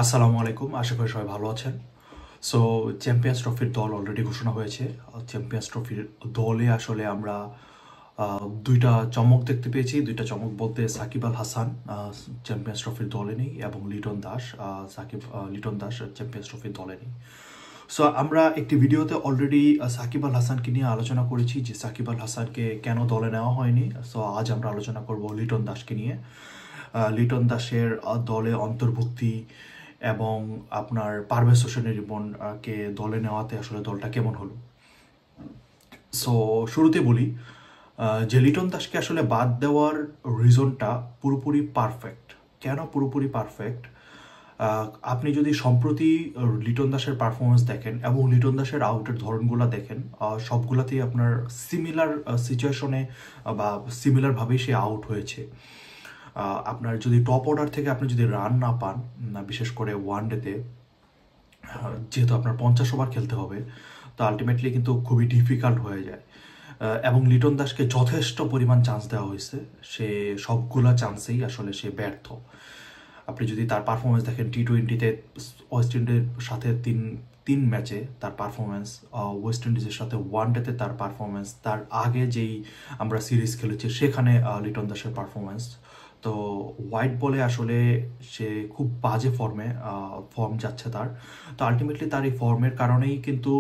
আসসালামু আলাইকুম, আশা করি সবাই ভালো আছেন। সো চ্যাম্পিয়ন্স ট্রফির দল অলরেডি ঘোষণা হয়েছে। চ্যাম্পিয়ন্স ট্রফির দলে আসলে আমরা দুইটা চমক দেখতে পেয়েছি। দুইটা চমক বলতে সাকিব আল হাসান চ্যাম্পিয়ন্স ট্রফির দলে নেই এবং লিটন দাস চ্যাম্পিয়ন্স ট্রফির দলে নেই। সো আমরা একটি ভিডিওতে অলরেডি সাকিব আল হাসানকে নিয়ে আলোচনা করেছি যে সাকিব আল হাসানকে কেন দলে নেওয়া হয়নি। সো আজ আমরা আলোচনা করব লিটন দাসকে নিয়ে। লিটন দাসের দলে অন্তর্ভুক্তি এবং আপনার পারভেজ হোসেনের রিপনকে দলে নেওয়াতে আসলে দলটা কেমন হলো। সো শুরুতে বলি যে লিটন দাসকে আসলে বাদ দেওয়ার রিজনটা পুরোপুরি পারফেক্ট। কেন পুরোপুরি পারফেক্ট? আপনি যদি সম্প্রতি লিটন দাসের পারফরমেন্স দেখেন এবং লিটন দাসের আউটের ধরনগুলো দেখেন, সবগুলাতেই আপনার সিমিলার সিচুয়েশনে বা সিমিলারভাবেই সে আউট হয়েছে। আপনার যদি টপ অর্ডার থেকে আপনি যদি রান না পান, বিশেষ করে ওয়ান ডেতে, যেহেতু আপনার 50 ওভার খেলতে হবে, তো আলটিমেটলি কিন্তু খুবই ডিফিকাল্ট হয়ে যায়। এবং লিটন দাসকে যথেষ্ট পরিমাণ চান্স দেওয়া হয়েছে, সে সবগুলা চান্সেই আসলে সে ব্যর্থ। আপনি যদি তার পারফরমেন্স দেখেন টি-20তে ওয়েস্ট ইন্ডিজের সাথে তিন ম্যাচে তার পারফরমেন্স, ওয়েস্ট ইন্ডিজের সাথে ওয়ান ডেতে তার পারফরমেন্স, তার আগে যেই আমরা সিরিজ খেলেছি সেখানে লিটন দাসের পারফরমেন্স, তো হোয়াইট বলে আসলে সে খুব বাজে ফর্ম যাচ্ছে তার। তো আলটিমেটলি তার এই ফর্মের কারণেই কিন্তু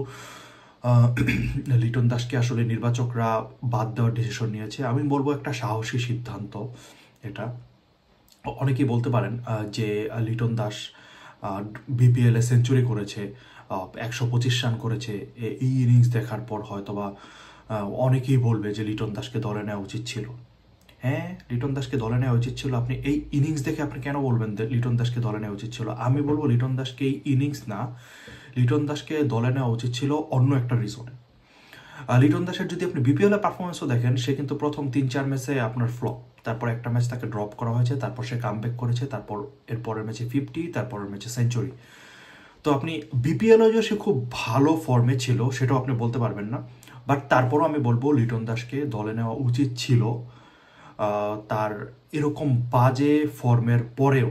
লিটন দাসকে আসলে নির্বাচকরা বাদ দেওয়ার ডিসিশন নিয়েছে। আমি বলবো একটা সাহসী সিদ্ধান্ত এটা। অনেকেই বলতে পারেন যে লিটন দাস বিপিএলে সেঞ্চুরি করেছে, 125 রান করেছে, এই ইনিংস দেখার পর হয়তোবা অনেকেই বলবে যে লিটন দাসকে দলে নেওয়া উচিত ছিল। হ্যাঁ, লিটন দাসকে দলে নেওয়া উচিত ছিল। আপনি এই ইনিংস দেখে আপনি কেন বলবেন লিটন দাসকে দলে নেওয়া উচিত ছিল? আমি বলবো লিটন দাসকে এই ইনিংস না, লিটন দাসকে দলে নেওয়া উচিত ছিল অন্য একটা রিজনে। লিটন দাসের যদি আপনি বিপিএলের পারফরমেন্সও দেখেন, সে কিন্তু প্রথম 3-4 ম্যাচে আপনার ফ্লপ, তারপর একটা ম্যাচ তাকে ড্রপ করা হয়েছে, তারপর সে কামব্যাক করেছে, তারপর এরপরের ম্যাচে 50, তারপরের ম্যাচে সেঞ্চুরি। তো আপনি বিপিএলও যে সে খুব ভালো ফর্মে ছিল সেটাও আপনি বলতে পারবেন না, বাট তারপরও আমি বলবো লিটন দাসকে দলে নেওয়া উচিত ছিল তার এরকম বাজে ফর্মের পরেও।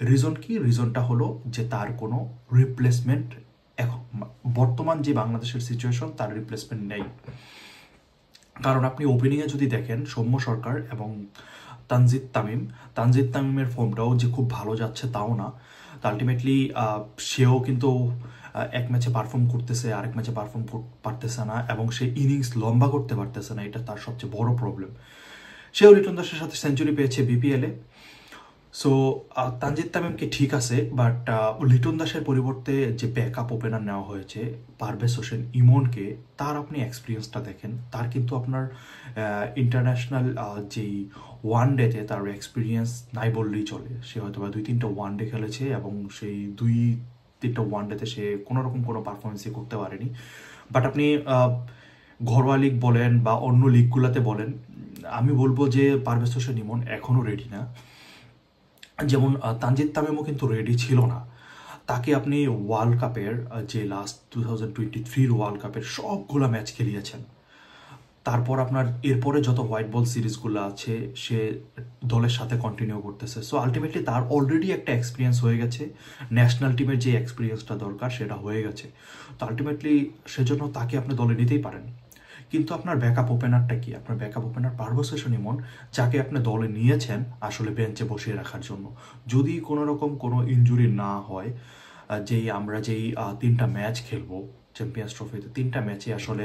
রিজন কি? রিজনটা হলো যে তার কোনো রিপ্লেসমেন্ট এখন বর্তমান যে বাংলাদেশের সিচুয়েশন, তার রিপ্লেসমেন্ট নেই। কারণ আপনি ওপেনিংয়ে যদি দেখেন সৌম্য সরকার এবং তানজিদ তামিমের ফর্মটাও যে খুব ভালো যাচ্ছে তাও না। তো আলটিমেটলি সেও কিন্তু এক ম্যাচে পারফর্ম করতেছে, আরেক ম্যাচে পারফর্ম পারতেছে না, এবং সে ইনিংস লম্বা করতে পারতেছে না। এটা তার সবচেয়ে বড় প্রবলেম। সেও লিটন দাসের সাথে সেঞ্চুরি পেয়েছে বিপিএলে। সো তানজিদ তামিমকে ঠিক আছে, বাট লিটন দাসের পরিবর্তে যে ব্যাকআপ ওপেনার নেওয়া হয়েছে পারভেজ হোসেন ইমনকে, তার আপনি এক্সপিরিয়েন্সটা দেখেন। তার কিন্তু আপনার ইন্টারন্যাশনাল যেই ওয়ান ডেতে তার এক্সপিরিয়েন্স নাই বললেই চলে। সে হয়তো বা 2-3টা ওয়ান ডে খেলেছে এবং সেই 2-3টা ওয়ান ডেতে সে কোনোরকম কোনো পারফরমেন্সই করতে পারেনি। বাট আপনি ঘরোয়া লিগ বলেন বা অন্য লিগগুলোতে বলেন, আমি বলবো যে পারভেজ হোসেন ইমন এখনও রেডি না। যেমন তানজিদ তামিমও কিন্তু রেডি ছিল না। তাকে আপনি ওয়ার্ল্ড কাপের যে লাস্ট 2023 ওয়ার্ল্ড কাপের সবগুলো ম্যাচ খেলিয়েছেন, তারপর আপনার এরপরে যত হোয়াইট বল সিরিজগুলো আছে সে দলের সাথে কন্টিনিউ করতেছে। সো আলটিমেটলি তার অলরেডি একটা এক্সপিরিয়েন্স হয়ে গেছে, ন্যাশনাল টিমের যে এক্সপিরিয়েন্সটা দরকার সেটা হয়ে গেছে। তো আলটিমেটলি সেজন্য তাকে আপনি দলে নিতেই পারেন। কিন্তু আপনার ব্যাকআপ ওপেনারটা কি? আপনার ব্যাকআপ ওপেনার পারভেজ হোসেন ইমন, যাকে আপনি দলে নিয়েছেন আসলে বেঞ্চে বসিয়ে রাখার জন্য। যদি কোনো রকম কোনো ইনজুরি না হয়, আমরা যেই 3টা ম্যাচ খেলবো চ্যাম্পিয়ন্স ট্রফিতে, 3টা ম্যাচে আসলে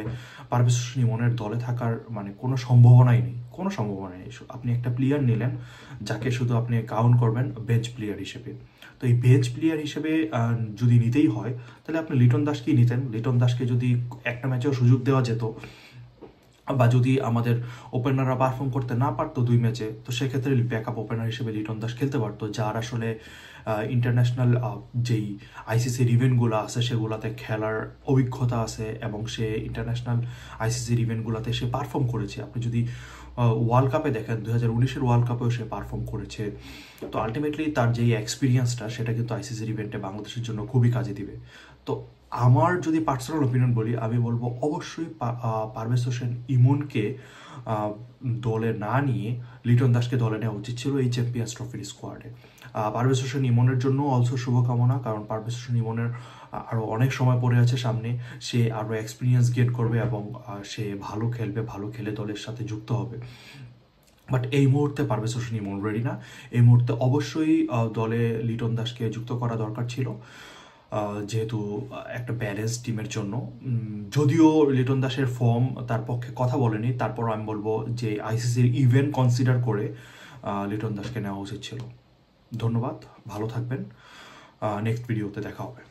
পারভেজ হোসেন ইমনের দলে থাকার মানে কোনো সম্ভাবনাই নেই, কোনো সম্ভাবনা নেই। আপনি একটা প্লেয়ার নিলেন যাকে শুধু আপনি কাউন্ট করবেন বেঞ্চ প্লেয়ার হিসেবে। তো এই বেঞ্চ প্লেয়ার হিসেবে যদি নিতেই হয়, তাহলে আপনি লিটন দাসকেই নিতেন। লিটন দাসকে যদি একটা ম্যাচেও সুযোগ দেওয়া যেত, বা যদি আমাদের ওপেনাররা পারফর্ম করতে না পারতো 2 ম্যাচে, তো সেক্ষেত্রে ব্যাকআপ ওপেনার হিসেবে লিটন দাস খেলতে পারতো, যার আসলে ইন্টারন্যাশনাল যেই আইসিসির ইভেন্টগুলো আছে সেগুলোতে খেলার অভিজ্ঞতা আছে এবং সে ইন্টারন্যাশনাল আইসিসির ইভেন্টগুলোতে সে পারফর্ম করেছে। আপনি যদি ওয়ার্ল্ড কাপে দেখেন, 2019-এর ওয়ার্ল্ড কাপেও সে পারফর্ম করেছে। তো আলটিমেটলি তার যেই এক্সপিরিয়েন্সটা সেটা কিন্তু আইসিসির ইভেন্টে বাংলাদেশের জন্য খুবই কাজে দিবে। তো আমার যদি পার্সোনাল ওপিনিয়ন বলি, আমি বলবো অবশ্যই পারভেজ হোসেন ইমনকে দলে না নিয়ে লিটন দাসকে দলে নেওয়া উচিত ছিল এই চ্যাম্পিয়ন্স ট্রফির স্কোয়াডে। পারভেজ হোসেন ইমনের জন্য অলসো শুভকামনা, কারণ পারভেজ হোসেন ইমনের আরও অনেক সময় পড়ে আছে সামনে, সে আরও এক্সপিরিয়েন্স গেইন করবে এবং সে ভালো খেলবে, ভালো খেলে দলের সাথে যুক্ত হবে। বাট এই মুহূর্তে পারভেজ হোসেন ইমন রেডি না। এই মুহূর্তে অবশ্যই দলে লিটন দাসকে যুক্ত করা দরকার ছিল, যেহেতু একটা ব্যালেন্স টিমের জন্য। যদিও লিটন দাসের ফর্ম তার পক্ষে কথা বলেনি, তারপর আমি বলবো যে আইসিসির ইভেন্ট কনসিডার করে লিটন দাসকে নেওয়া উচিত ছিল। ধন্যবাদ, ভালো থাকবেন, নেক্সট ভিডিওতে দেখা হবে।